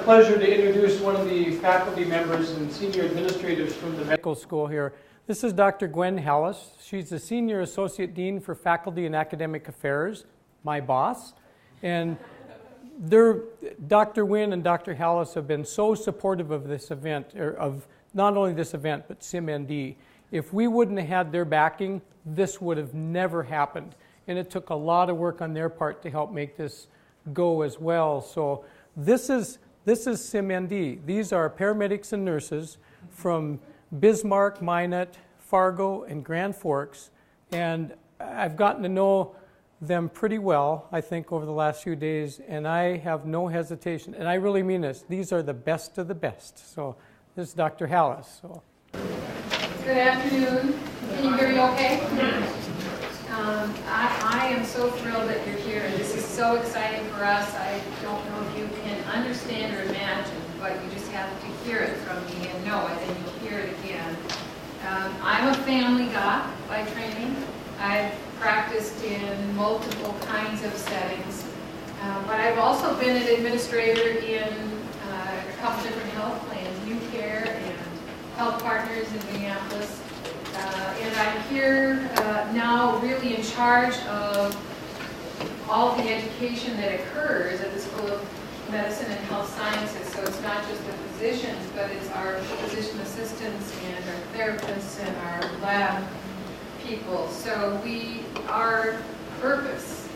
pleasure to introduce one of the faculty members and senior administrators from the medical school here. This is Dr. Gwen Dallas. She's the Senior Associate Dean for Faculty and Academic Affairs, my boss. And Dr. Wynn and Dr. Dallas have been so supportive of this event, or of not only this event, but SimND. If we wouldn't have had their backing, this would have never happened. And it took a lot of work on their part to help make this go as well. So this is SimND. These are paramedics and nurses from Bismarck, Minot, Fargo, and Grand Forks. And I've gotten to know them pretty well, I think, over the last few days, and I have no hesitation. And I really mean this. These are the best of the best. So this is Dr. Dallas. So. Good afternoon. Can you hear me okay? I am so thrilled that you're here. This is so exciting for us. I don't know if you can understand or imagine, but you just have to hear it from me and know it, and you'll hear it again. I'm a family doc by training. I've practiced in multiple kinds of settings, but I've also been an administrator in a couple different health plans, UCare and Health Partners in Minneapolis. And I'm here now really in charge of all the education that occurs at the School of Medicine and Health Sciences. So it's not just the physicians, but it's our physician assistants and our therapists and our lab people. So our purpose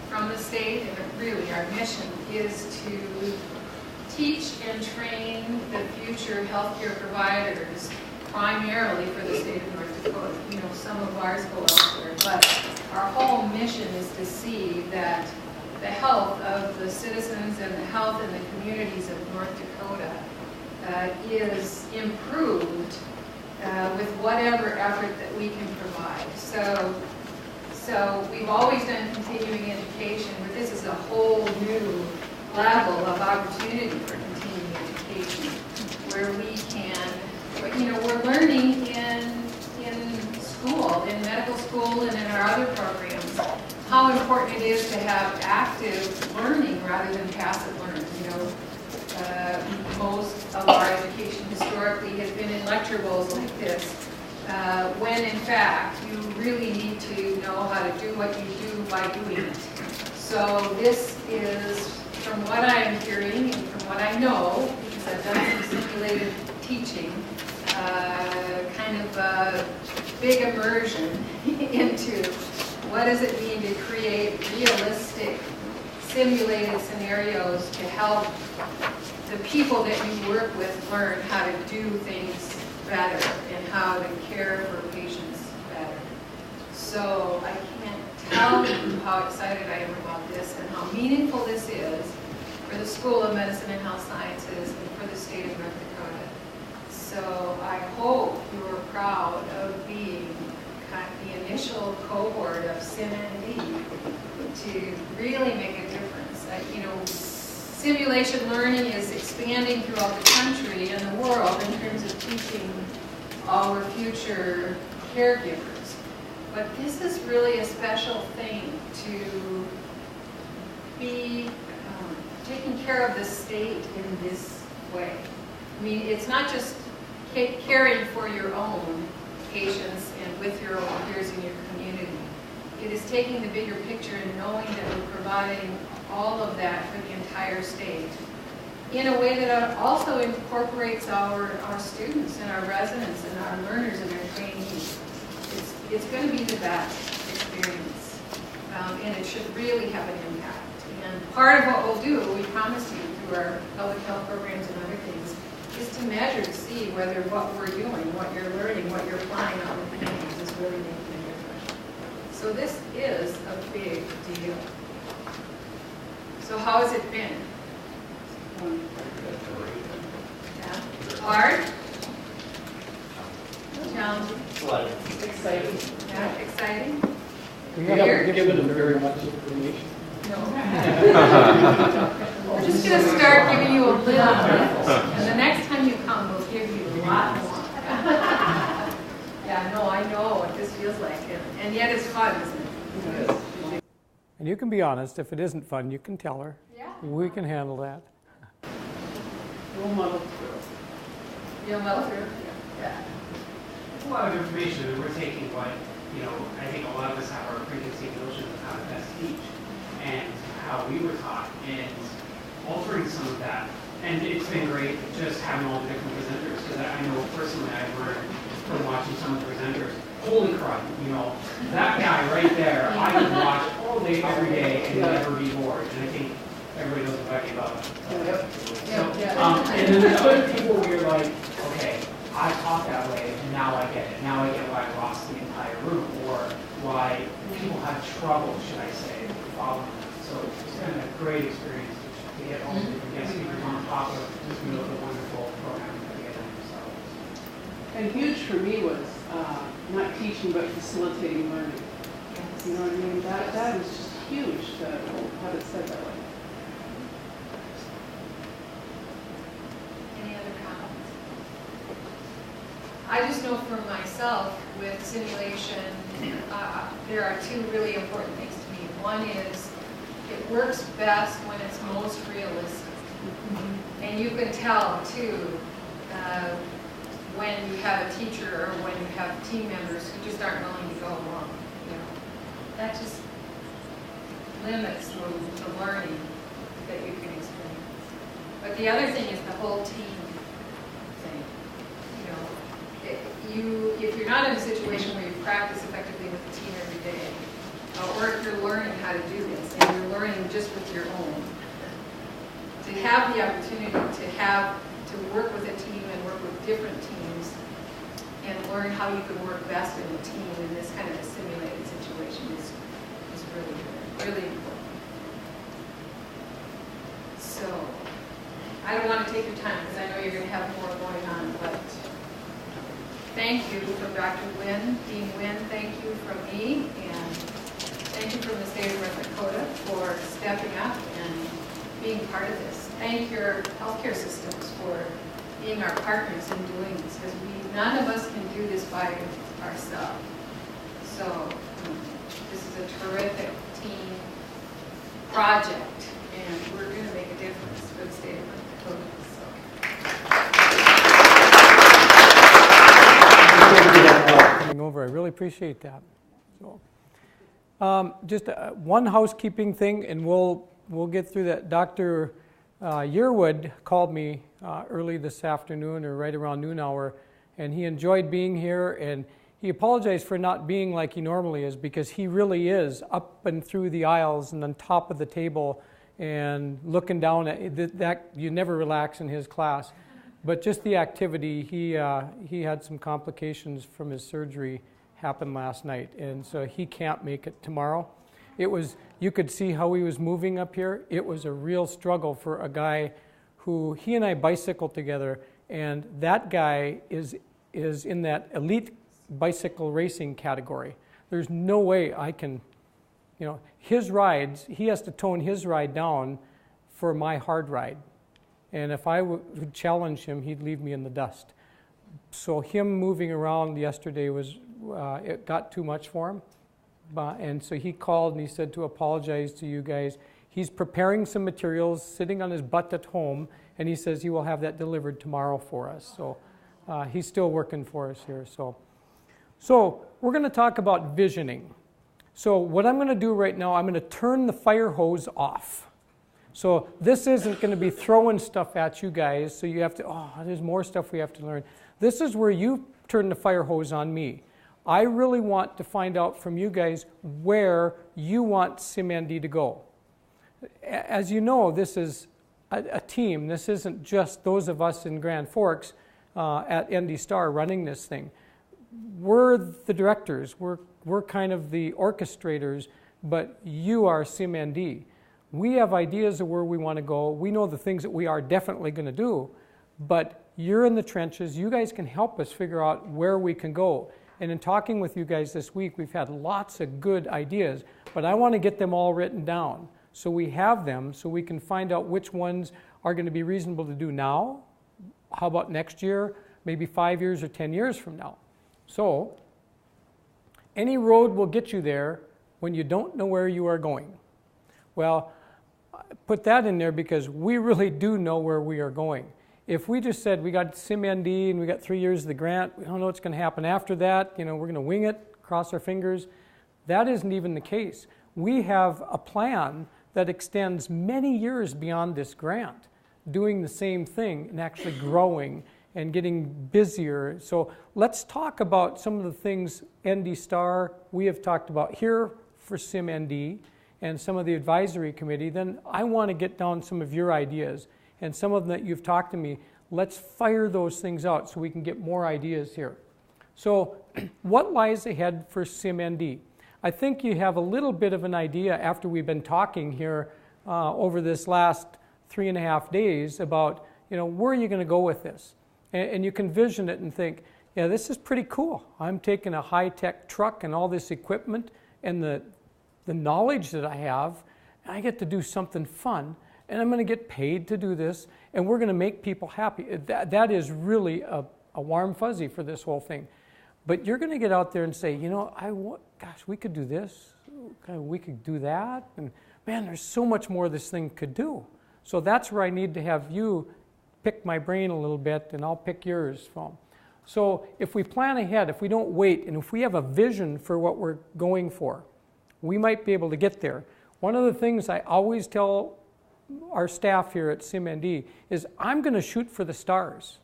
from the state, and really our mission, is to teach and train the future healthcare providers primarily for the state of North Dakota. You know, some of ours go elsewhere, but our whole mission is to see that the health of the citizens and the health in the communities of North Dakota is improved with whatever effort that we can provide. So we've always done continuing education, but this is a whole new level of opportunity for continuing education, where we can, you know, we're learning in school, in medical school and in our other programs, how important it is to have active learning rather than passive learning. You know, most of our education historically has been in lecture bowls like this, when in fact you really need to know how to do what you do by doing it. So this is, from what I'm hearing and from what I know, because I've done some simulated teaching, kind of a big immersion into what does it mean to create realistic simulated scenarios to help the people that you work with learn how to do things better and how to care for patients better. So I can't tell you how excited I am about this and how meaningful this is for the School of Medicine and Health Sciences and for the state of North Dakota. So I hope you are proud of being kind of the initial cohort of SimND to really make a difference. You know, simulation learning is expanding throughout the country and the world in terms of teaching our future caregivers. But this is really a special thing to be taking care of the state in this way. I mean, it's not just caring for your own patients and with your own peers in your community. It is taking the bigger picture and knowing that we're providing all of that for the entire state in a way that also incorporates our students and our residents and our learners and our trainees. It's going to be the best experience, and it should really have an impact. And part of what we'll do, we promise you through our public health programs and other things, is to measure to see whether what we're doing, what you're learning, what you're applying out in the communities is really making a difference. So this is a big deal. So how has it been? Yeah. Hard? Challenging? Exciting. Yeah, exciting? We haven't given them very much information. No. We're just going to start giving you a little bit, and the next time you come, we'll give you a lot more. Yeah, no, I know what this feels like, and yet it's fun, isn't it? And you can be honest. If it isn't fun, you can tell her. Yeah. We can handle that. We'll muddle through. You'll muddle through? Yeah. It's a lot of information, and we're taking what, I think a lot of us have our preconceived notions of how to best teach and how we were taught, and altering some of that. And it's been great just having all the different presenters, because I know personally I've learned from watching some of the presenters, holy crap, that guy right there, I could watch all day, every day, and never be bored. And I think everybody knows what I'm talking about. And then there's other people where you're like, okay, I taught that way, and now I get it. Now I get why I lost the entire room, or why people have trouble, should I say, following them. So it's been a great experience to get all the different guest speakers on top of the wonderful program that we get themselves. And huge for me was not teaching, but facilitating learning. You know what I mean? That was just huge to have it said that way. Any other comments? I just know for myself with simulation, there are two really important things to me. One is it works best when it's most realistic. And you can tell too when you have a teacher or when you have team members who just aren't willing to go along. That just limits the learning that you can experience. But the other thing is the whole team thing. If you're not in a situation where you practice effectively with the team every day, or if you're learning how to do this and you're learning just with your own, to have the opportunity to work with a team and work with different teams and learn how you can work best in a team in this kind of a simulated situation is really good, really important. So, I don't want to take your time because I know you're going to have more going on, but thank you from Dr. Wynn, Dean Wynn, thank you from me, and thank you from the state of North Dakota for stepping up and being part of this. Thank your healthcare systems for being our partners in doing this, because none of us can do this by ourselves. So this is a terrific team project, and we're going to make a difference for the state of North Dakota. Coming over, I really appreciate that. So, just one housekeeping thing, and we'll get through that. Dr. Yearwood called me early this afternoon, or right around noon hour, and he enjoyed being here, and he apologized for not being like he normally is, because he really is up and through the aisles and on top of the table and looking down at that. You never relax in his class. But just the activity, he had some complications from his surgery happen last night, and so he can't make it tomorrow. You could see how he was moving up here. It was a real struggle for a guy who, he and I bicycled together, and that guy is in that elite bicycle racing category. There's no way I can, his rides, he has to tone his ride down for my hard ride. And if I would challenge him, he'd leave me in the dust. So him moving around yesterday it got too much for him. And so he called and he said to apologize to you guys. He's preparing some materials, sitting on his butt at home, and he says he will have that delivered tomorrow for us. So he's still working for us here. So we're going to talk about visioning. So what I'm going to do right now, I'm going to turn the fire hose off. So this isn't going to be throwing stuff at you guys, so you have to, there's more stuff we have to learn. This is where you turn the fire hose on me. I really want to find out from you guys where you want SimND to go. As you know, this is a team. This isn't just those of us in Grand Forks at STAR running this thing. We're the directors. We're kind of the orchestrators, but you are SimND. We have ideas of where we want to go. We know the things that we are definitely going to do, but you're in the trenches. You guys can help us figure out where we can go. And in talking with you guys this week, we've had lots of good ideas, but I want to get them all written down so we have them, so we can find out which ones are going to be reasonable to do now. How about next year, maybe 5 years or 10 years from now? So any road will get you there when you don't know where you are going. Well, put that in there because we really do know where we are going. If we just said we got SimND and we got 3 years of the grant, we don't know what's going to happen after that, we're going to wing it, cross our fingers. That isn't even the case. We have a plan that extends many years beyond this grant, doing the same thing and actually growing and getting busier. So let's talk about some of the things ND STAR we have talked about here for SimND and some of the advisory committee. Then I want to get down some of your ideas and some of them that you've talked to me. Let's fire those things out so we can get more ideas here. So what lies ahead for SimND? I think you have a little bit of an idea after we've been talking here over this last 3.5 days about, where are you going to go with this? And you can vision it and think, yeah, this is pretty cool. I'm taking a high-tech truck and all this equipment and the knowledge that I have, and I get to do something fun, and I'm going to get paid to do this, and we're going to make people happy. That is really a warm fuzzy for this whole thing. But you're going to get out there and say, gosh, we could do this, we could do that, and man, there's so much more this thing could do. So that's where I need to have you pick my brain a little bit, and I'll pick yours from. So if we plan ahead, if we don't wait, and if we have a vision for what we're going for, we might be able to get there. One of the things I always tell our staff here at SimND is I'm going to shoot for the stars.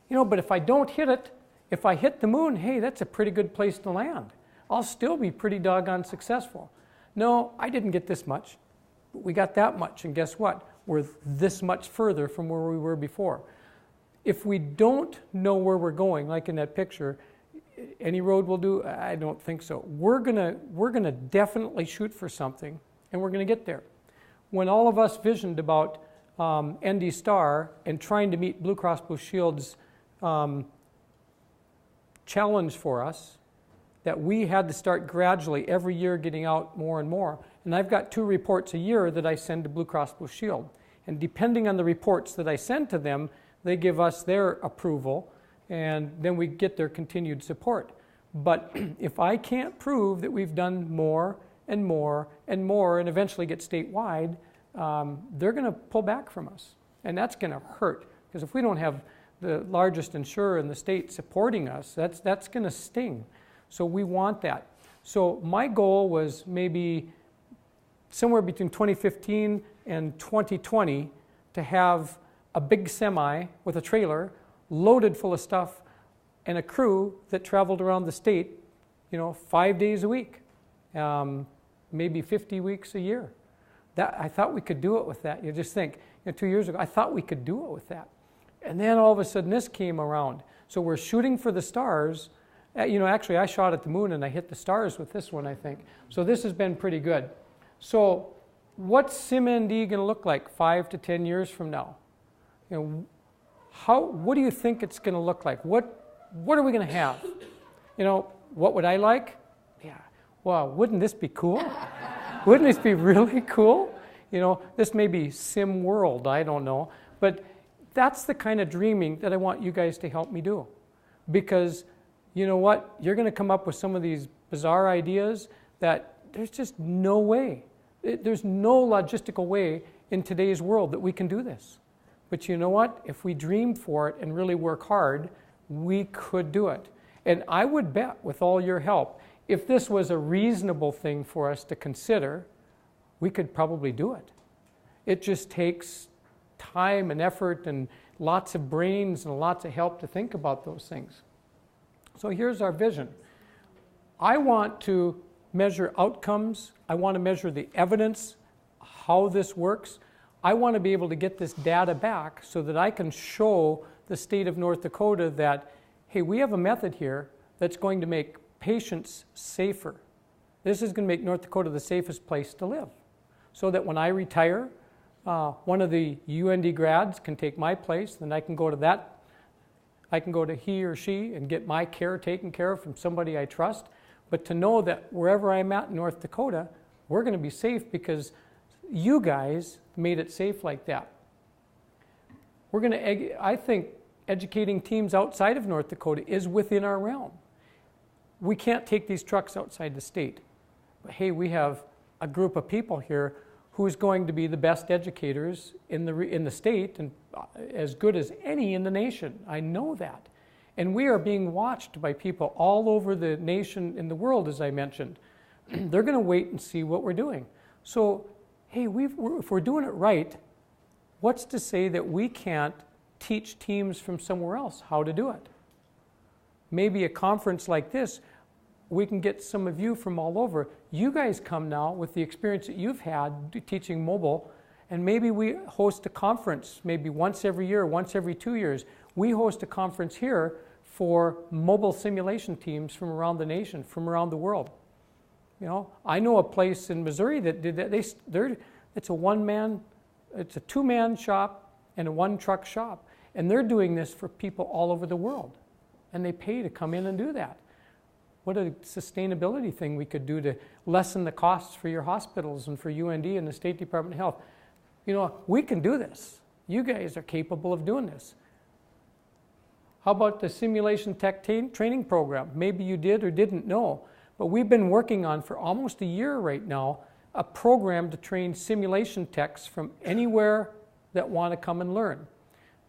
But if I don't hit it, if I hit the moon, hey, that's a pretty good place to land. I'll still be pretty doggone successful. No, I didn't get this much, but we got that much, and guess what? We're this much further from where we were before. If we don't know where we're going, like in that picture, any road will do? I don't think so. We're gonna definitely shoot for something, and we're gonna get there. When all of us visioned about ND STAR and trying to meet Blue Cross Blue Shield's challenge for us, that we had to start gradually every year getting out more and more. And I've got 2 reports a year that I send to Blue Cross Blue Shield. And depending on the reports that I send to them, they give us their approval, and then we get their continued support. But if I can't prove that we've done more and more and more and eventually get statewide, they're going to pull back from us. And that's going to hurt, because if we don't have the largest insurer in the state supporting us, that's going to sting. So we want that. So my goal was maybe somewhere between 2015 and 2020 to have a big semi with a trailer loaded full of stuff and a crew that traveled around the state, 5 days a week, maybe 50 weeks a year. I thought we could do it with that. You just think, 2 years ago, I thought we could do it with that. And then all of a sudden this came around. So we're shooting for the stars. Actually I shot at the moon and I hit the stars with this one, I think. So this has been pretty good. So what's SimND going to look like 5 to 10 years from now? What do you think it's going to look like? What are we going to have? What would I like? Yeah. Well, wouldn't this be cool? Wouldn't this be really cool? This may be Sim World, I don't know. But that's the kind of dreaming that I want you guys to help me do. Because you know what? You're going to come up with some of these bizarre ideas that there's just no way. There's no logistical way in today's world that we can do this. But you know what? If we dream for it and really work hard, we could do it. And I would bet, with all your help, if this was a reasonable thing for us to consider, we could probably do it. It just takes time and effort and lots of brains and lots of help to think about those things. So here's our vision. I want to measure outcomes. I want to measure the evidence, how this works. I want to be able to get this data back so that I can show the state of North Dakota that, hey, we have a method here that's going to make patients safer. This is going to make North Dakota the safest place to live. So that when I retire, one of the UND grads can take my place, then I can go to that. I can go to he or she and get my care taken care of from somebody I trust. But to know that wherever I'm at in North Dakota, we're going to be safe because you guys made it safe like that. We're going to, I think, educating teams outside of North Dakota is within our realm. We can't take these trucks outside the state. But hey, we have a group of people here who's going to be the best educators in the state and as good as any in the nation. I know that. And we are being watched by people all over the nation and the world, as I mentioned. They're going to wait and see what we're doing. So, hey, if we're doing it right, what's to say that we can't teach teams from somewhere else how to do it? Maybe a conference like this, we can get some of you from all over. You guys come now with the experience that you've had teaching mobile, and maybe we host a conference, maybe once every year, once every 2 years. We host a conference here for mobile simulation teams from around the nation, from around the world. You know, I know a place in Missouri that did that. It's a two-man shop and a one-truck shop, and they're doing this for people all over the world, and they pay to come in and do that. What a sustainability thing we could do to lessen the costs for your hospitals and for UND and the State Department of Health. You know, we can do this. You guys are capable of doing this. How about the simulation tech training program? Maybe you did or didn't know, but we've been working on for almost a year right now a program to train simulation techs from anywhere that want to come and learn.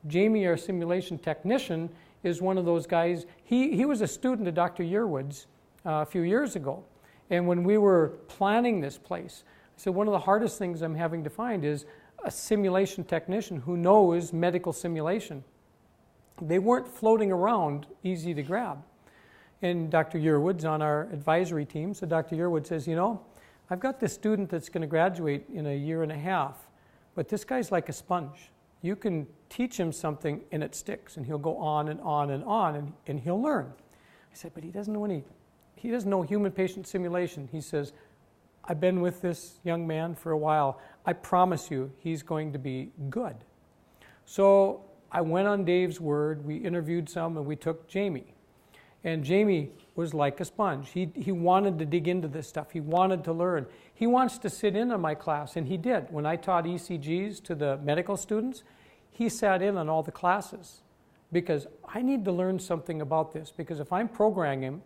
Jamie, our simulation technician, is one of those guys. He was a student of Dr. Yearwood's a few years ago. And when we were planning this place, I said, one of the hardest things I'm having to find is a simulation technician who knows medical simulation. They weren't floating around easy to grab. And Dr. Yearwood's on our advisory team. So Dr. Yearwood says, you know, I've got this student that's going to graduate in a year and a half, but this guy's like a sponge. You can teach him something and it sticks, and he'll go on and on and on, and he'll learn. I said, but he doesn't know human patient simulation. He says, I've been with this young man for a while. I promise you he's going to be good. So I went on Dave's word. We interviewed some, and we took Jamie. And Jamie was like a sponge. He wanted to dig into this stuff. He wanted to learn. He wants to sit in on my class, and he did. When I taught ECGs to the medical students, he sat in on all the classes because I need to learn something about this. Because if I'm programming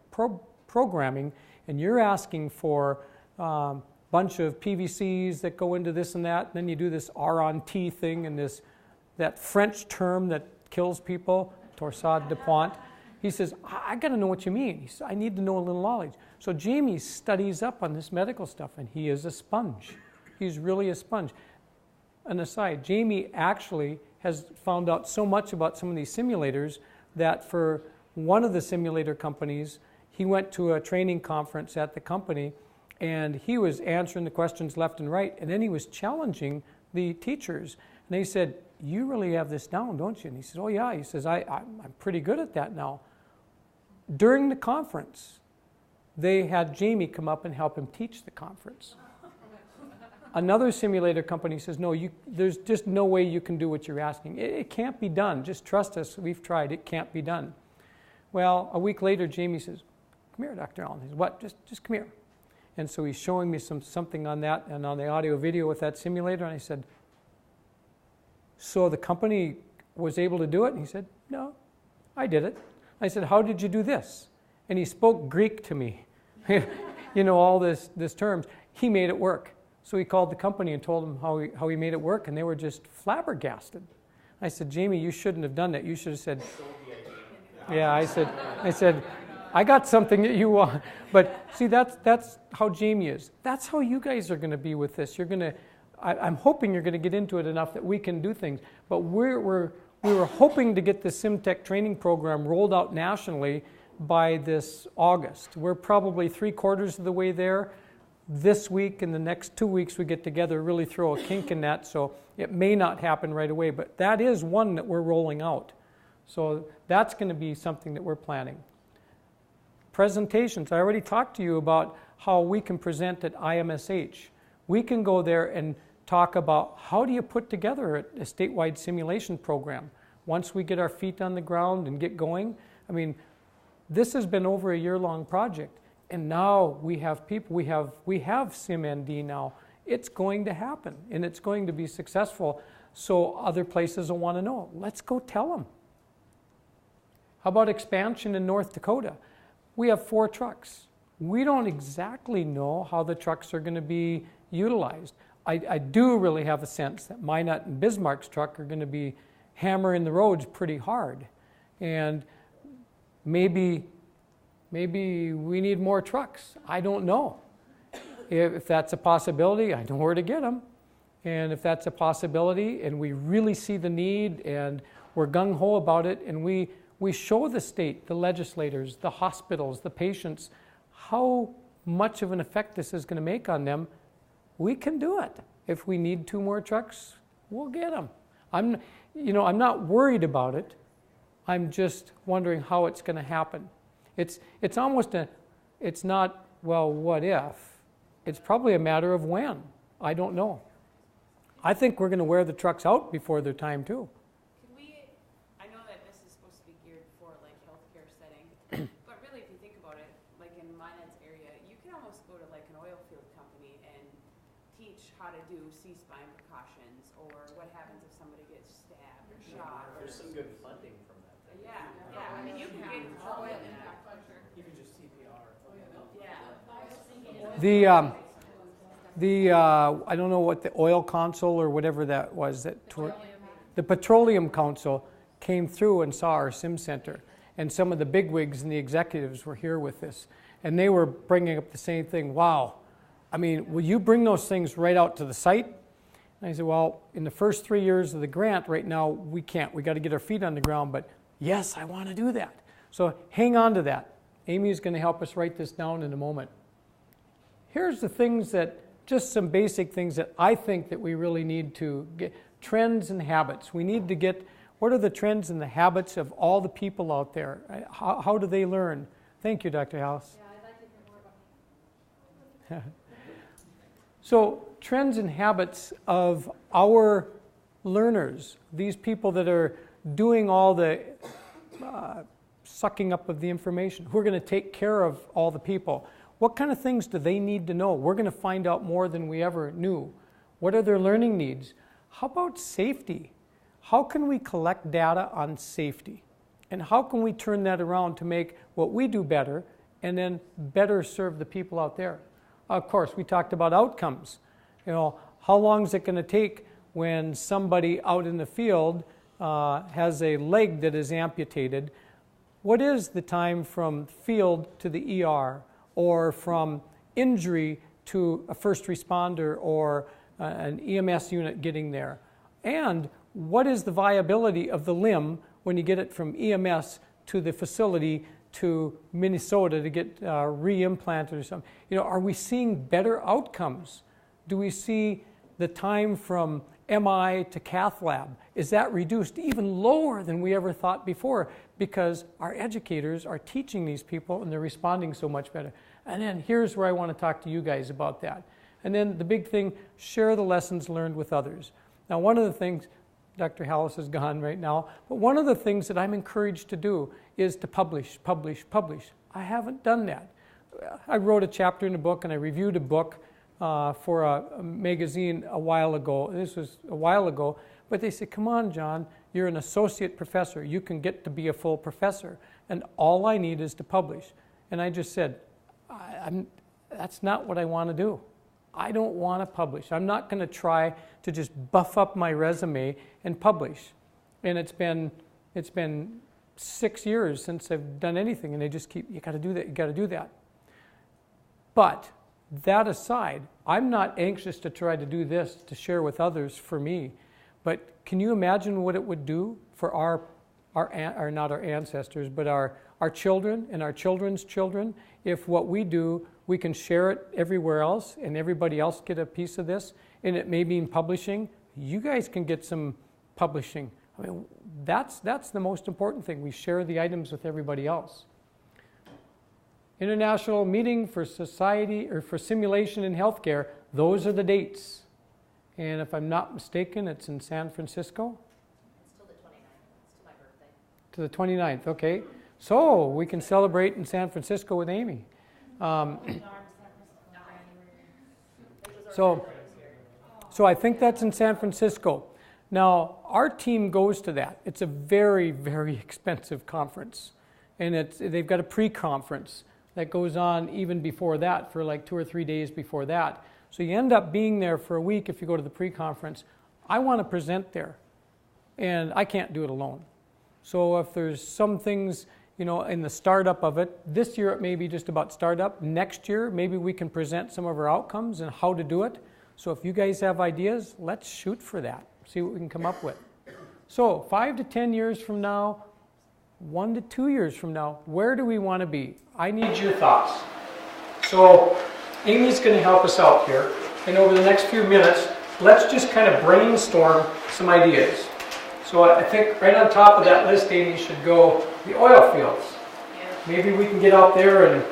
and you're asking for a bunch of PVCs that go into this and that, and then you do this R on T thing and that French term that kills people, torsade de pointe. He says, I got to know what you mean. He says, I need to know a little knowledge. So Jamie studies up on this medical stuff, and he is a sponge. He's really a sponge. An aside, Jamie actually has found out so much about some of these simulators that for one of the simulator companies, he went to a training conference at the company, and he was answering the questions left and right, and then he was challenging the teachers. And they said, you really have this down, don't you? And he says, oh yeah. He says, I'm pretty good at that now. During the conference, they had Jamie come up and help him teach the conference. Another simulator company says, no, there's just no way you can do what you're asking. It can't be done. Just trust us. We've tried. It can't be done. Well, a week later, Jamie says, come here, Dr. Allen. He says, what? Just come here. And so he's showing me something on that and on the audio video with that simulator. And I said, so the company was able to do it? And he said, no, I did it. I said, how did you do this? And he spoke Greek to me. You know, all this terms. He made it work. So he called the company and told them how he made it work, and they were just flabbergasted. I said, Jamie, you shouldn't have done that. You should have said, yeah, I said, I got something that you want. But see, that's how Jamie is. That's how you guys are going to be with this. I'm hoping you're going to get into it enough that we can do things. But we were hoping to get the SimTech training program rolled out nationally by this August. We're probably 3/4 of the way there. This week and the next 2 weeks we get together, really throw a kink in that, so it may not happen right away, but that is one that we're rolling out. So that's going to be something that we're planning. Presentations. I already talked to you about how we can present at IMSH. We can go there and talk about how do you put together a statewide simulation program. Once we get our feet on the ground and get going, I mean, this has been over a year-long project. And now we have people, we have SimND now. It's going to happen, and it's going to be successful, so other places will want to know. Let's go tell them. How about expansion in North Dakota? We have 4 trucks. We don't exactly know how the trucks are going to be utilized. I do really have a sense that Minot and Bismarck's truck are going to be hammering the roads pretty hard. And maybe we need more trucks. I don't know. If that's a possibility, I know where to get them. And if that's a possibility and we really see the need and we're gung-ho about it and we show the state, the legislators, the hospitals, the patients, how much of an effect this is going to make on them, we can do it. If we need 2 more trucks, we'll get them. I'm not worried about it. I'm just wondering how it's going to happen. It's not, well, what if? It's probably a matter of when. I don't know. I think we're going to wear the trucks out before their time too. I know that this is supposed to be geared for like healthcare setting, but really if you think about it, like in Minot's area, you can almost go to like an oil field company and teach how to do C-spine precautions or what happens if somebody gets stabbed or shot. There's some good funding from that. Yeah. I mean, you can get oil impact. Even just CPR. I don't know what the oil council or whatever that was, the petroleum council came through and saw our sim center, and some of the bigwigs and the executives were here with this, and they were bringing up the same thing. Wow, I mean, will you bring those things right out to the site? And I said, well, in the first 3 years of the grant right now, we can't. We got to get our feet on the ground, but yes, I want to do that. So hang on to that. Amy is going to help us write this down in a moment. Here's the things that, just some basic things that I think that we really need to get. Trends and habits. We need to get, what are the trends and the habits of all the people out there? How do they learn? Thank you, Dr. House. Yeah, I'd like to hear more about that. So, trends and habits of our learners, these people that are doing all the sucking up of the information, who are going to take care of all the people. What kind of things do they need to know? We're going to find out more than we ever knew. What are their learning needs? How about safety? How can we collect data on safety? And how can we turn that around to make what we do better and then better serve the people out there? Of course, we talked about outcomes. How long is it going to take when somebody out in the field has a leg that is amputated? What is the time from field to the ER? Or from injury to a first responder or an EMS unit getting there? And what is the viability of the limb when you get it from EMS to the facility to Minnesota to get re-implanted or something? Are we seeing better outcomes? Do we see the time from MI to cath lab? Is that reduced even lower than we ever thought before? Because our educators are teaching these people and they're responding so much better. And then here's where I want to talk to you guys about that. And then the big thing, share the lessons learned with others. Now, one of the things, Dr. Hallis is gone right now, but one of the things that I'm encouraged to do is to publish. I haven't done that. I wrote a chapter in a book and I reviewed a book for a magazine a while ago. This was a while ago, but they said, come on, John, you're an associate professor. You can get to be a full professor, and all I need is to publish. And I just said, that's not what I want to do. I don't want to publish. I'm not going to try to just buff up my resume and publish. And it's been 6 years since I've done anything, and they just keep, you got to do that, you got to do that. But that aside, I'm not anxious to try to do this to share with others for me. But can you imagine what it would do for our not our ancestors, but our children and our children's children, if what we do, we can share it everywhere else and everybody else get a piece of this, and it may mean publishing. You guys can get some publishing. I mean, that's the most important thing. We share the items with everybody else. International Meeting for Society or for Simulation in Healthcare, those are the dates. And if I'm not mistaken, it's in San Francisco? It's till the 29th. It's till my birthday. To the 29th, okay. So we can celebrate in San Francisco with Amy. So I think that's in San Francisco. Now, our team goes to that. It's a very, very expensive conference. And they've got a pre-conference that goes on even before that, for like 2 or 3 days before that. So you end up being there for a week if you go to the pre-conference. I want to present there, and I can't do it alone. So if there's some things, you know, in the startup of it, this year it may be just about startup. Next year, maybe we can present some of our outcomes and how to do it. So if you guys have ideas, let's shoot for that. See what we can come up with. So 5 to 10 years from now, 1 to 2 years from now, where do we want to be? I need your thoughts. So Amy's going to help us out here. And over the next few minutes, let's just kind of brainstorm some ideas. So I think right on top of that list, Amy, should go the oil fields. Maybe we can get out there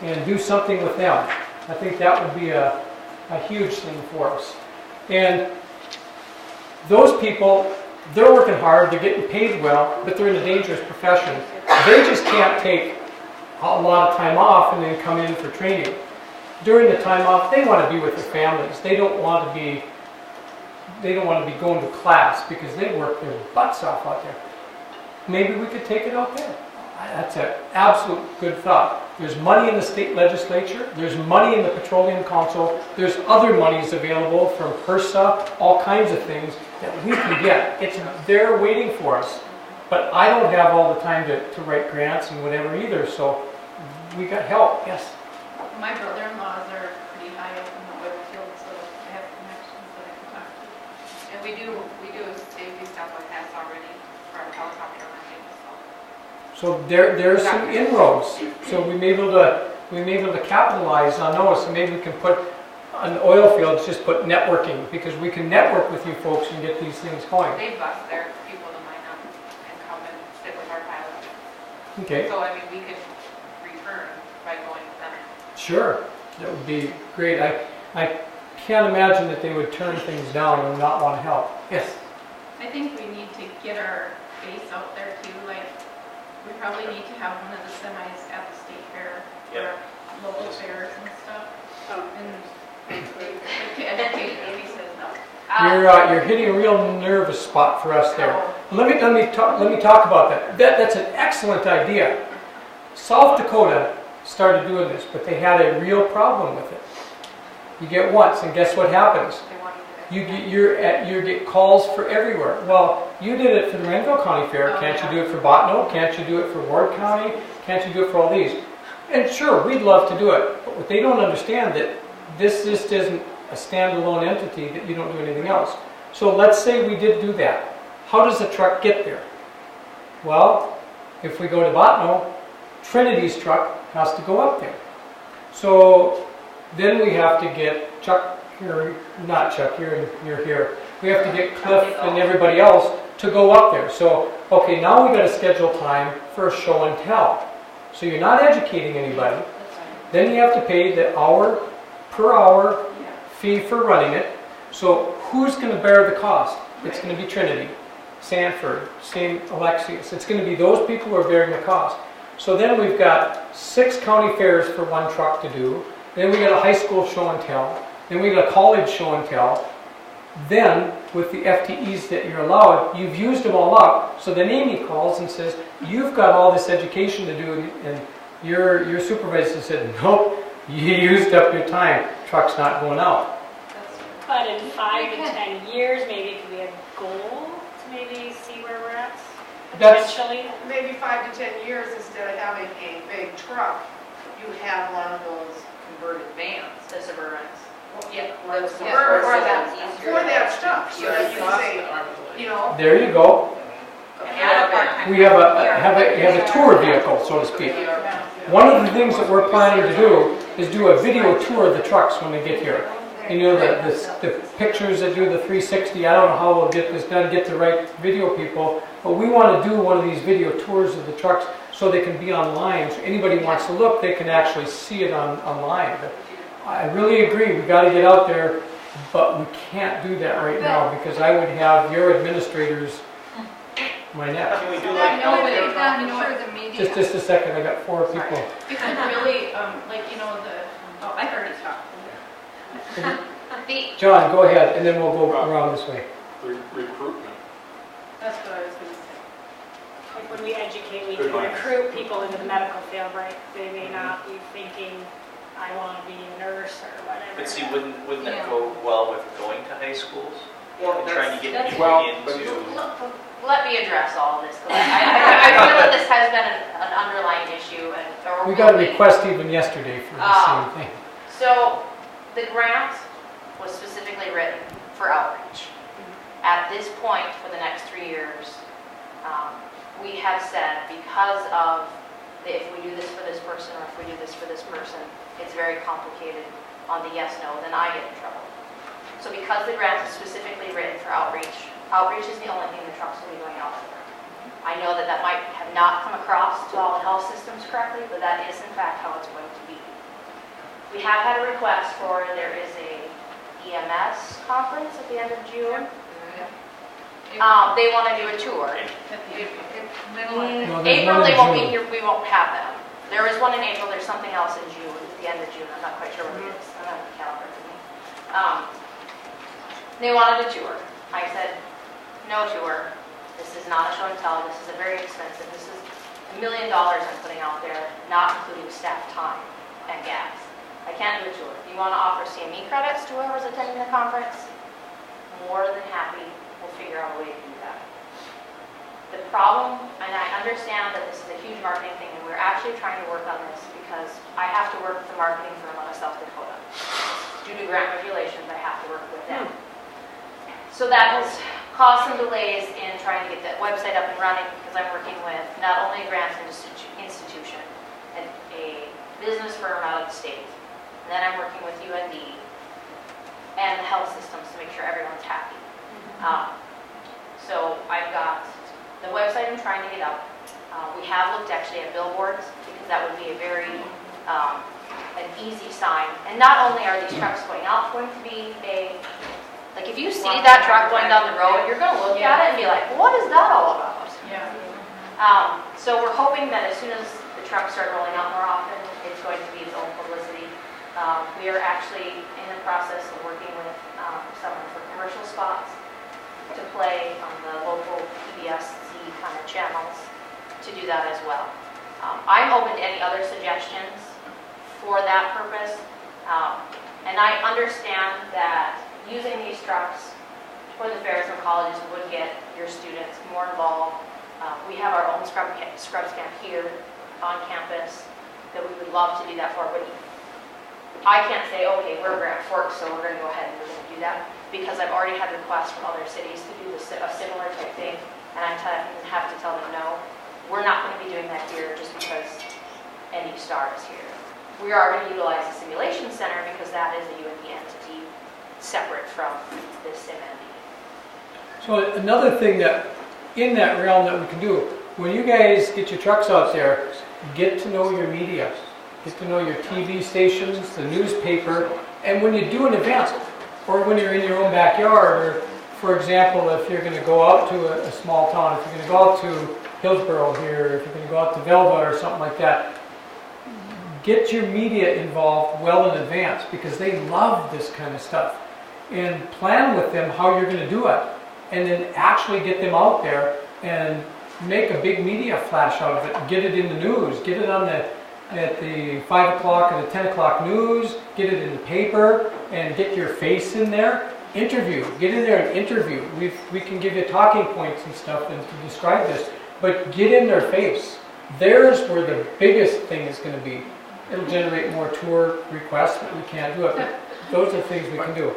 and do something with them. I think that would be a huge thing for us. And those people, they're working hard, they're getting paid well, but they're in a dangerous profession. They just can't take a lot of time off and then come in for training. During the time off, they want to be with their families. They don't want to be going to class because they work their butts off out there. Maybe we could take it out there. That's an absolute good thought. There's money in the state legislature. There's money in the Petroleum Council. There's other monies available from HRSA, all kinds of things that we can get. It's there waiting for us. But I don't have all the time to write grants and whatever either, so we got help. Yes? My brother-in-laws are pretty high up in the oil field, so I have connections that I can talk to. And we do safety stuff like that already for our helicopter landing. So there's some inroads. So we may be able to capitalize on those. So maybe we can put on the oil fields, just put networking, because we can network with you folks and get these things going. They bus their people to mine up and come and sit with our pilots. Okay. So I mean, we could return by going to them. Sure, that would be great. I can't imagine that they would turn things down and not want to help. Yes. I think we need to get our face out there too. Like, we probably need to have one of the semis at the state fair for local fairs and stuff. And to educate, Amy says no. You're hitting a real nervous spot for us there. Let me talk about that. That's an excellent idea. South Dakota started doing this, but they had a real problem with it. You get once, and guess what happens? You get calls for everywhere. Well, you did it for the Renville County Fair. Can't you do it for Bottineau? Can't you do it for Ward County? Can't you do it for all these? And sure, we'd love to do it, but what they don't understand that this just isn't a standalone entity that you don't do anything else. So let's say we did do that. How does the truck get there? Well, if we go to Bottineau, Trinity's truck has to go up there. So then we have to get Chuck, not Chuck, you're here. We have to get Cliff and everybody else to go up there. So, okay, now we got to schedule time for a show and tell. So you're not educating anybody. Then you have to pay the hour per hour fee for running it. So who's going to bear the cost? It's going to be Trinity, Sanford, St. Alexius. It's going to be those people who are bearing the cost. So then we've got 6 county fairs for one truck to do. Then we got a high school show and tell. Then we got a college show and tell. Then with the FTEs that you're allowed, you've used them all up. So then Amy calls and says, you've got all this education to do, and your supervisor said, nope, you used up your time. Truck's not going out. But in 5 to 10 years, maybe it could be a goal to maybe see where we're at. Potentially. Maybe 5 to 10 years, instead of having a big truck, you have one of those converted vans. The Suburbans. Yeah, for that stuff. So that you say, you know. There you go. We have a tour vehicle, so to speak. One of the things that we're planning to do is do a video tour of the trucks when they get here. And, you know, the pictures that do the 360, I don't know how we'll get this done, get the right video people, but we want to do one of these video tours of the trucks so they can be online. So anybody wants to look, they can actually see it online. But I really agree, we got to get out there, but we can't do that right now because I would have your administrators my neck. Can we do like Just a second, I got 4 people. It could really, like, you know, I already talked. John, go ahead, and then we'll go around this way. Recruitment. That's what I was going to say. Like when we educate, we can recruit people into the medical field, right? They may not be thinking I want to be a nurse or whatever. But see, wouldn't that go well with going to high schools? Well, And trying to get that's- people well, into... Let me address all this, because I feel that this has been an underlying issue, and We got a request even yesterday for the same thing. So the grant was specifically written for outreach. At this point, for the next 3 years, we have said because of if we do this for this person or if we do this for this person, it's very complicated on the yes, no, then I get in trouble. So because the grant is specifically written for outreach, outreach is the only thing the trucks will be going out for. I know that might have not come across to all the health systems correctly, but that is in fact how it's going to be. We have had a request for, there is a EMS conference at the end of June. They want to do a tour. April, they won't be here, we won't have them. There is one in April, there's something else in June, at the end of June, I'm not quite sure what it is. I don't have the calendar with me. They wanted a tour. I said, no tour. This is not a show and tell. This is a very expensive. This is $1 million I'm putting out there, not including staff time and gas. I can't do a tour. You want to offer CME credits to whoever's attending the conference? More than happy. We'll figure out a way to do that. The problem, and I understand that this is a huge marketing thing, and we're actually trying to work on this because I have to work with the marketing firm out of South Dakota. Due to grant regulations, I have to work with them. So that has caused some delays in trying to get that website up and running because I'm working with not only a grant institution, and a business firm out of the state, and then I'm working with UND and the health systems to make sure everyone's happy. So I've got the website I'm trying to get up. We have looked actually at billboards because that would be a very an easy sign. And not only are these trucks going out going to be like if you see that truck going down the road, you're going to look at it and be like, what is that all about? Yeah. So we're hoping that as soon as the trucks start rolling out more often, it's going to be its own publicity. We are actually in the process of working with someone for commercial spots to play on the local PBSC kind of channels to do that as well. I'm open to any other suggestions for that purpose. And I understand that using these trucks for the fairs and colleges would get your students more involved. We have our own scrubs camp here on campus that we would love to do that for, but I can't say, okay, we're Grand Forks, so we're going to go ahead and we're going to do that, because I've already had requests from other cities to do a similar type thing, and I have to tell them, no, we're not going to be doing that here just because ND STAR is here. We are going to utilize the simulation center because that is a UND entity separate from this SimND. So another thing that, in that realm that we can do, when you guys get your trucks out there, get to know your media. Get to know your TV stations, the newspaper, and when you do an event, or when you're in your own backyard, or for example, if you're going to go out to a small town, if you're going to go out to Hillsborough here, if you're going to go out to Velva or something like that, get your media involved well in advance because they love this kind of stuff. And plan with them how you're going to do it. And then actually get them out there and make a big media flash out of it. Get it in the news. Get it on at the 5 o'clock and the 10 o'clock news. Get it in the paper and get your face in there. Interview. Get in there and interview. We can give you talking points and stuff and to describe this. But get in their face. There's where the biggest thing is going to be. It'll generate more tour requests, but we can't do it. But those are things we can do.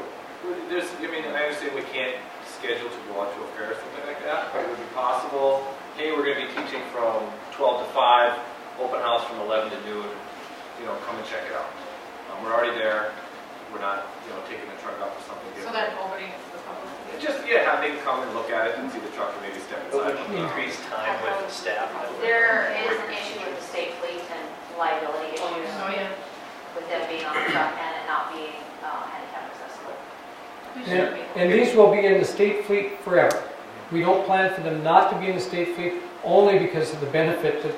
I understand we can't schedule to go out to a fair or something like that, but it would be possible, hey, we're going to be teaching from 12 to 5, open house from 11 to noon, come and check it out. We're already there. We're not, taking the truck out for something different. So that nobody, the public. Just, have them come and look at it and see the truck and maybe step inside. Increase time with the staff. There is an issue with the state fleet and liability issues with them being on the truck and it not being handicap accessible. And these will be in the state fleet forever. We don't plan for them not to be in the state fleet only because of the benefit that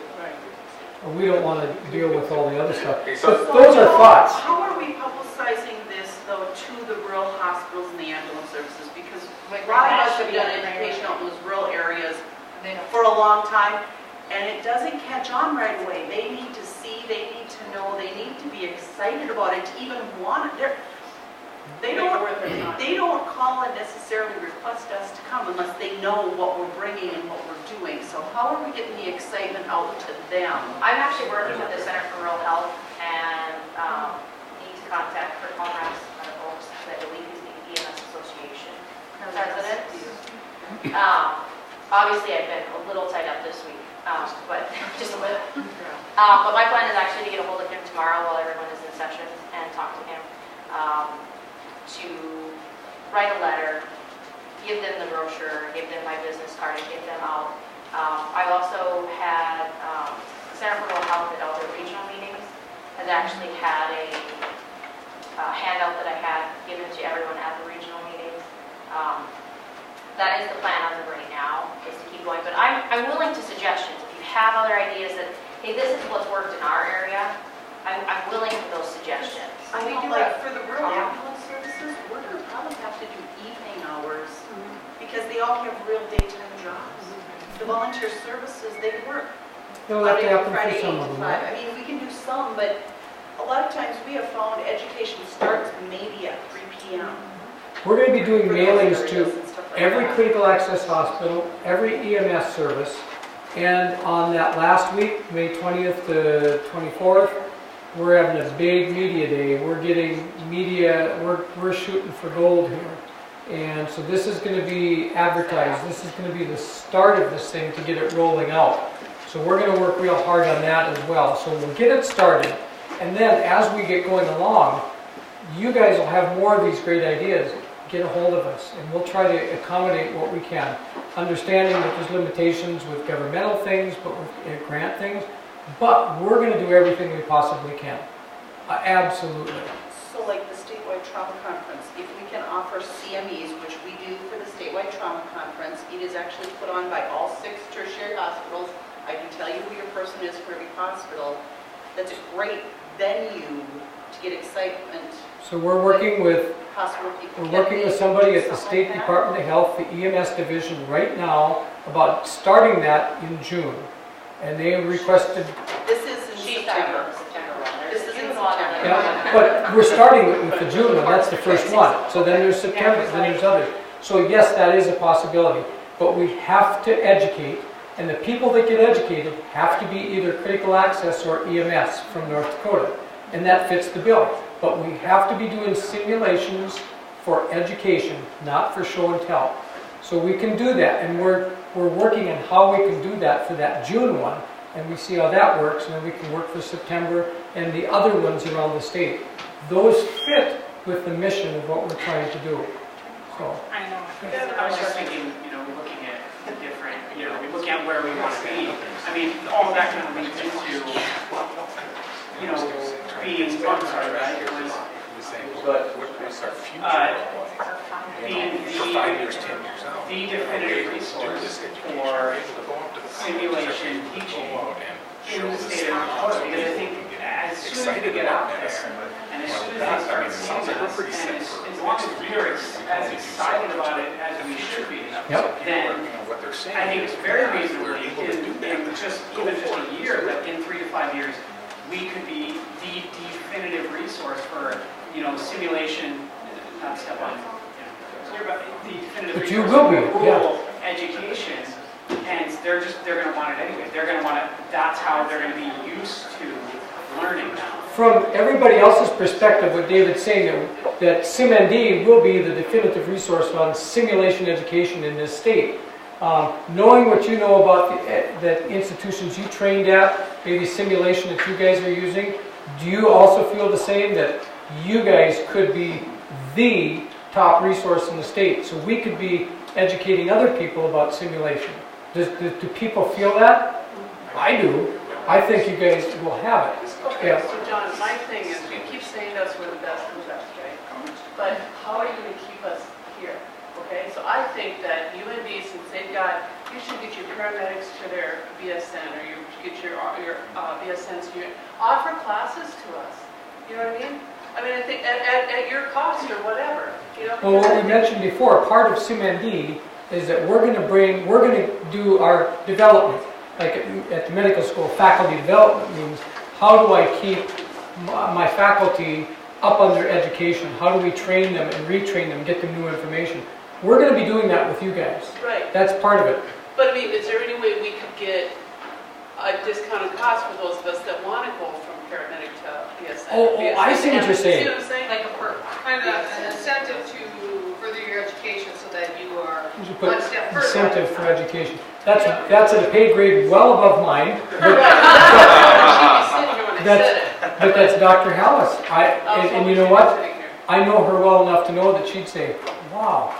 we don't want to deal with all the other stuff. But those are thoughts. How are we publicizing this, though, to the rural hospitals and the ambulance services? Because a lot of us have done education out in those rural areas for a long time, and it doesn't catch on right away. They need to see they need to know, they need to be excited about it, to even want it. They don't call and necessarily request us to come unless they know what we're bringing and what we're doing. So how are we getting the excitement out to them? I'm actually working with the Center for Rural Health and need to contact for Conrad's Medical, I believe he's the EMS Association president. Obviously, I've been a little tied up this week, but just a little. But my plan is actually to get a hold of him tomorrow while everyone is in session and talk to him. To write a letter, give them the brochure, give them my business card, and get them out. I've also had the Center for Rural Health at all their regional meetings has actually had a handout that I had given to everyone at the regional meetings. That is the plan as of right now, is to keep going. But I'm willing to suggestions. If you have other ideas that, hey, this is what's worked in our area, I'm willing for those suggestions. I mean, like for the rural ambulance services, we're going to probably have to do evening hours because they all have real daytime jobs. The volunteer services, they work Monday to Friday, 8 to 5. I mean, we can do some, but a lot of times we have found education starts maybe at 3 p.m. We're going to be doing mailings to every critical access hospital, every EMS service, and on that last week, May 20th to 24th, we're having a big media day. We're getting media, we're shooting for gold here. And so this is going to be advertised. This is going to be the start of this thing to get it rolling out. So we're going to work real hard on that as well. So we'll get it started. And then as we get going along, you guys will have more of these great ideas. Get a hold of us and we'll try to accommodate what we can. Understanding that there's limitations with governmental things, but with grant things. But we're going to do everything we possibly can. Absolutely. So like the statewide trauma conference, if we can offer CMEs, which we do for the statewide trauma conference, it is actually put on by all 6 tertiary hospitals. I can tell you who your person is for every hospital. That's a great venue to get excitement. So we're working with hospital people. We're working with somebody at the State Department of Health, the EMS division, right now about starting that in June. And they requested. This is in September. This is in September. Yeah, but we're starting with the June one. That's the first one. So then there's September. Then there's others. So yes, that is a possibility. But we have to educate, and the people that get educated have to be either critical access or EMS from North Dakota, and that fits the bill. But we have to be doing simulations for education, not for show and tell. So we can do that, and we're working on how we can do that for that June one, and we see how that works, and then we can work for September and the other ones around the state. Those fit with the mission of what we're trying to do. So I know. I was just thinking, looking at different, looking at where we want to be. I mean, all of that kind of leads into, being, I'm sorry, right? Being the definitive resource for simulation teaching in the state of North Dakota, because I think as soon as we get out there, and as soon as they start seeing this, and as long as we're as excited about it as we should be, then I think it's very reasonably in just a year, but in 3 to 5 years, we could be the definitive resource for, simulation, not step on, the definitive but you resource will be, for rural education, and they're going to want it anyway. They're going to want it, that's how they're going to be used to learning now. From everybody else's perspective, what David's saying, that SimND will be the definitive resource on simulation education in this state. Knowing what you know about the institutions you trained at, maybe simulation that you guys are using, do you also feel the same, that you guys could be the top resource in the state, so we could be educating other people about simulation? Do people feel that? I do. I think you guys will have it. Okay, so John, my thing is, you keep saying us we're the best of the best, right? But how are you going to keep us here? Okay, so I think that UND, since they've got, you should get your paramedics to their BSN, or you should get your BSNs to offer classes to us. You know what I mean? I mean, I think at your cost or whatever. Well, what we mentioned before, part of SimND is that we're going to do our development, like at the medical school, faculty development means how do I keep my faculty up on their education? How do we train them and retrain them, get them new information? We're going to be doing that with you guys. Right. That's part of it. But I mean, is there any way we could get a discounted cost for those of us that want to go from paramedic to BSN? Oh, I see what you're saying. See what I'm saying? Like a perk. Kind of an incentive to further your education so that you are You should one put step further. incentive for education. That's at a pay grade well above mine. But that's Dr. Hallis. And you know what? I know her well enough to know that she'd say, wow,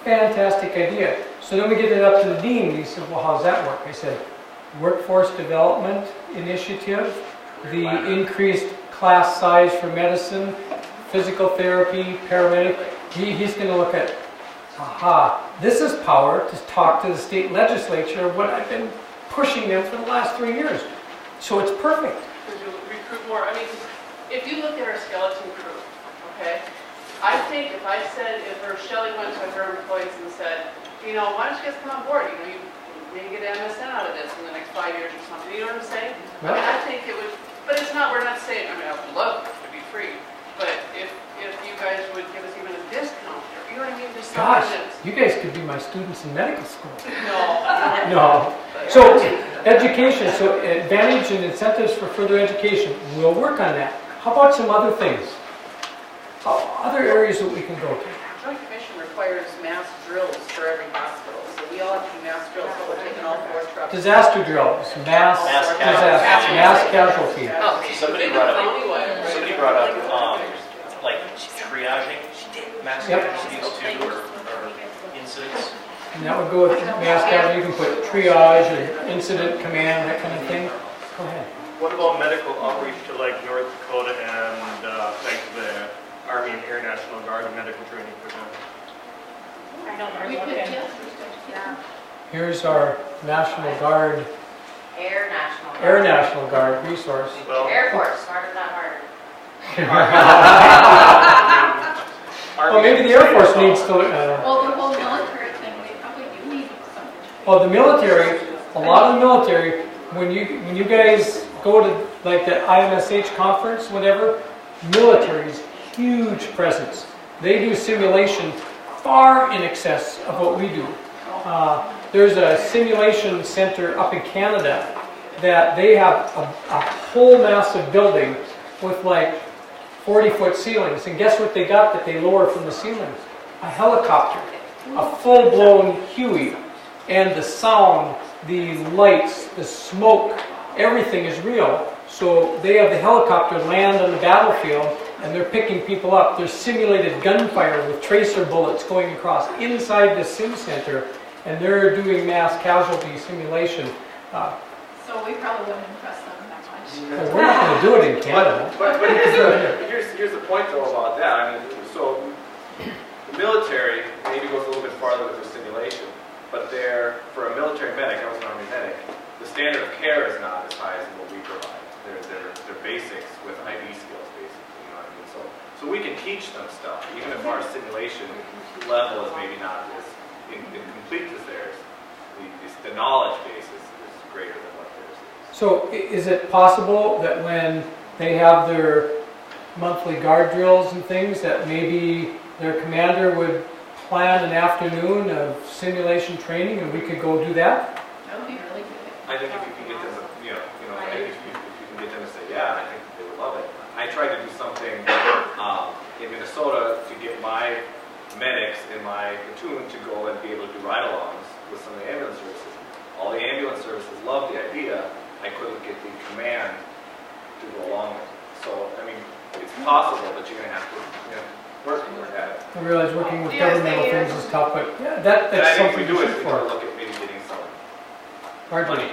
fantastic idea. So then we get it up to the dean, and he said, well, how's that work? I said, workforce development initiative, the increased class size for medicine, physical therapy, paramedic. He's going to look at, aha, this is power to talk to the state legislature what I've been pushing them for the last 3 years. So it's perfect. Because you recruit more. I mean, if you look at our skeleton crew, okay, I think if I said, if Shelley went to her employees and said, you know, why don't you guys come on board? You know, you may get an MSN out of this in the next 5 years or something. You know what I'm saying? I mean, I think it would, but it's not, we're not saying, I mean, I would love it to be free, but if you guys would give us even a discount, you know what I mean? There's something Gosh, that's, you guys could be my students in medical school. no. No. So education, so advantage and incentives for further education. We'll work on that. How about some other things? Other areas that we can go to. Joint Commission requires mass drills for every hospital, so we all have to do mass drills, so we're taking all 4 trucks. Disaster drills, mass casualty. Somebody brought up like triaging mass casualties too, or incidents. And that would go with mass casualty. You can put triage and incident command, that kind of thing. Go ahead. What about medical outreach to like North Dakota and like the Army and Air National Guard medical training for them? I know they're looking. Yeah. Here's our National Guard, Air National Guard. Air National Guard resource. Well, Air Force, smarter not harder. Well, maybe the Air Force needs to. Well, the whole military thing, they probably do need something. Well, the military, a lot of the military, when you guys go to like the IMSH conference, whatever, military's huge presence. They do simulation far in excess of what we do. There's a simulation center up in Canada that they have a whole massive building with like 40-foot ceilings. And guess what they got that they lower from the ceilings? A helicopter, a full-blown Huey. And the sound, the lights, the smoke, everything is real. So they have the helicopter land on the battlefield and they're picking people up. There's simulated gunfire with tracer bullets going across inside the sim center, and they're doing mass casualty simulation. So we probably wouldn't impress them that much. Well, we're not going to do it in Canada. But here's the point though about that. I mean, so the military maybe goes a little bit farther with the simulation, but for a military medic, I was an Army medic, the standard of care is not as high as what we provide. They're basics with IB skills, basically. You know what I mean? So we can teach them stuff, even if our simulation level is maybe not as complete as theirs. The knowledge base is greater than what theirs is. So is it possible that when they have their monthly guard drills and things, that maybe their commander would plan an afternoon of simulation training and we could go do that? That would be really good. I think if you can get them to, I think if you can get them to say, yeah, I think they would love it. I tried to do something in Minnesota to get my medics in my platoon to go and be able to do ride-alongs with some of the ambulance services. All the ambulance services loved the idea. I couldn't get the command to go along with it. So, I mean, it's possible, but you're going to have to work at it. I realize working with governmental things is tough, but yeah, that's and I think something if we do to it, shoot we got for. to look at maybe getting some Hardly. money.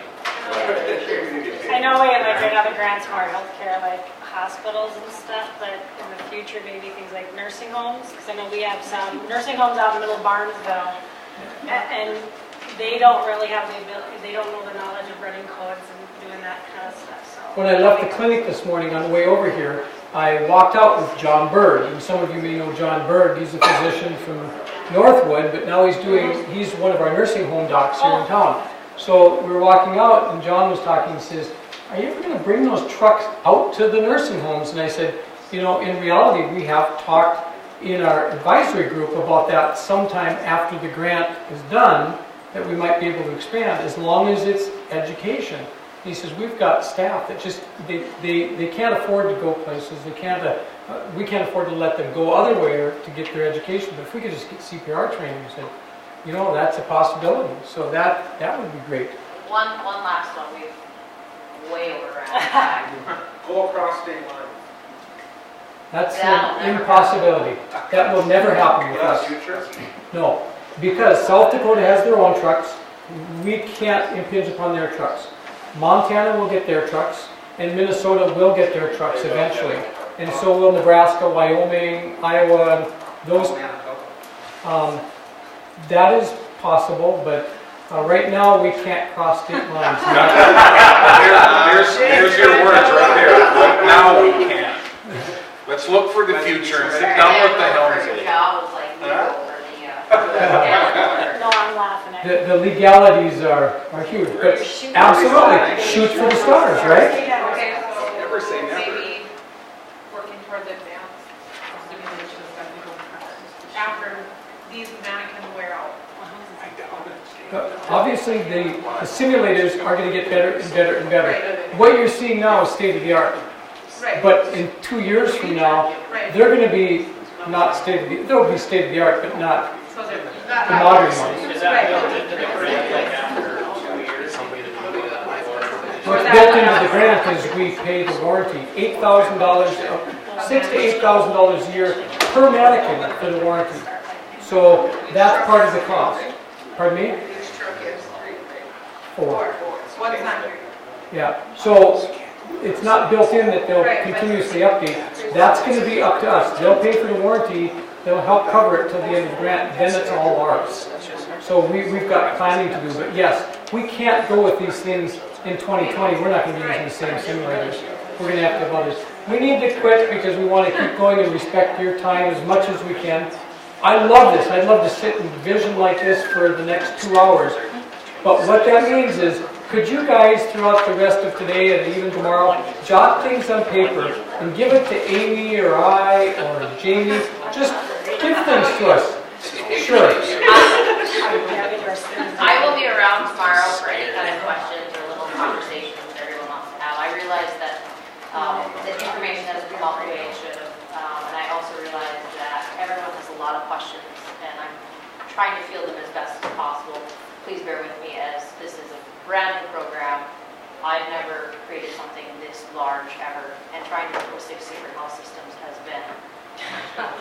I know we have like other grants for healthcare, like hospitals and stuff, but in the future, maybe things like nursing homes, because I know we have some nursing homes out in Middle Barnesville, and they don't really have the ability, they don't know the knowledge of running codes and doing that kind of stuff. So When I left the clinic this morning on the way over here, I walked out with John Berg, and some of you may know John Berg. He's a physician from Northwood, but now he's one of our nursing home docs here in town. So we were walking out, and John was talking. He says, are you ever going to bring those trucks out to the nursing homes? And I said, you know, in reality, we have talked in our advisory group about that sometime after the grant is done, that we might be able to expand, as long as it's education. He says, we've got staff that just, they can't afford to go places, we can't afford to let them go other way to get their education, but if we could just get CPR training, he said, you know, that's a possibility. So that would be great. One last one, we've way overran. Go across state lines. That's an impossibility. That will never happen with us. No, because South Dakota has their own trucks. We can't impinge upon their trucks. Montana will get their trucks, and Minnesota will get their trucks eventually. And so will Nebraska, Wyoming, Iowa, those. That is possible, but right now we can't cross state lines. There's your words right there. Right now we can't. Let's look for the future and sit down with the helmets. No, I'm laughing at it. The legalities are huge, but absolutely, shoot for the stars, right? Okay, so Never say never. maybe working toward the advanced simulations that we go after these mannequins wear out. Obviously, the simulators are going to get better and better and better. What you're seeing now is state of the art. Right. But in 2 years from now, they're going to be not state of the, they'll be state of the art, but not So they're the modern ones. Is that built into the grant, like after 2 years, somebody to do that? What's built into the grant is we pay the warranty, $8,000, $6,000 to $8,000 a year per mannequin for the warranty. So that's part of the cost. Pardon me? Each truck is 4. One time. Yeah. So it's not built in that they'll continuously update. That's going to be up to us. They'll pay for the warranty. They'll help cover it till the end of the grant. Then it's all ours. So we've got planning to do. But yes, we can't go with these things in 2020. We're not going to be using the same simulators. We're going to have to have others. We need to quit because we want to keep going and respect your time as much as we can. I love this. I'd love to sit in vision like this for the next 2 hours. But what that means is, could you guys throughout the rest of today and even tomorrow jot things on paper and give it to Amy or I or Jamie? Just give things to us. Sure. I will be around tomorrow for any kind of questions or little conversations that everyone wants to have. I realize that the information that has come out the way it should have. And I also realize that everyone has a lot of questions, and I'm trying to field them as best as possible. Please bear with me, as this is a brand new program. I've never created something this large ever, and trying to work with 6 different health systems has been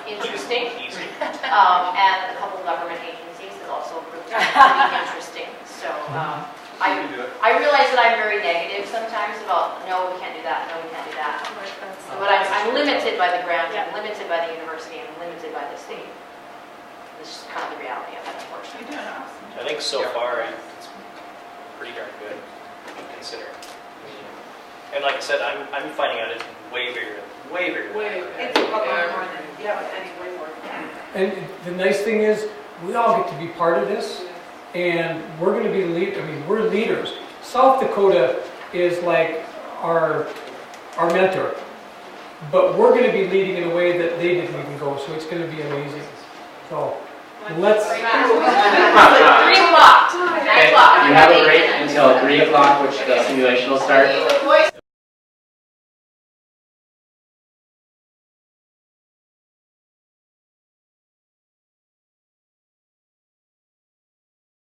interesting. And a couple of government agencies has also proved to be pretty interesting. So I realize that I'm very negative sometimes about, no, we can't do that, no, we can't do that. But I'm limited by the grant, I'm limited by the university, I'm limited by the state. This is kind of the reality of it, unfortunately. I think so far it's pretty darn good, considering. And like I said, I'm finding out it's way bigger. It's a lot more than, way more. And the nice thing is, we all get to be part of this, and we're going to be we're leaders. South Dakota is like our mentor, but we're going to be leading in a way that they didn't even go, so it's going to be amazing. So let's. 3 o'clock. 9 o'clock. You have a break until 3 o'clock, which the simulation will start.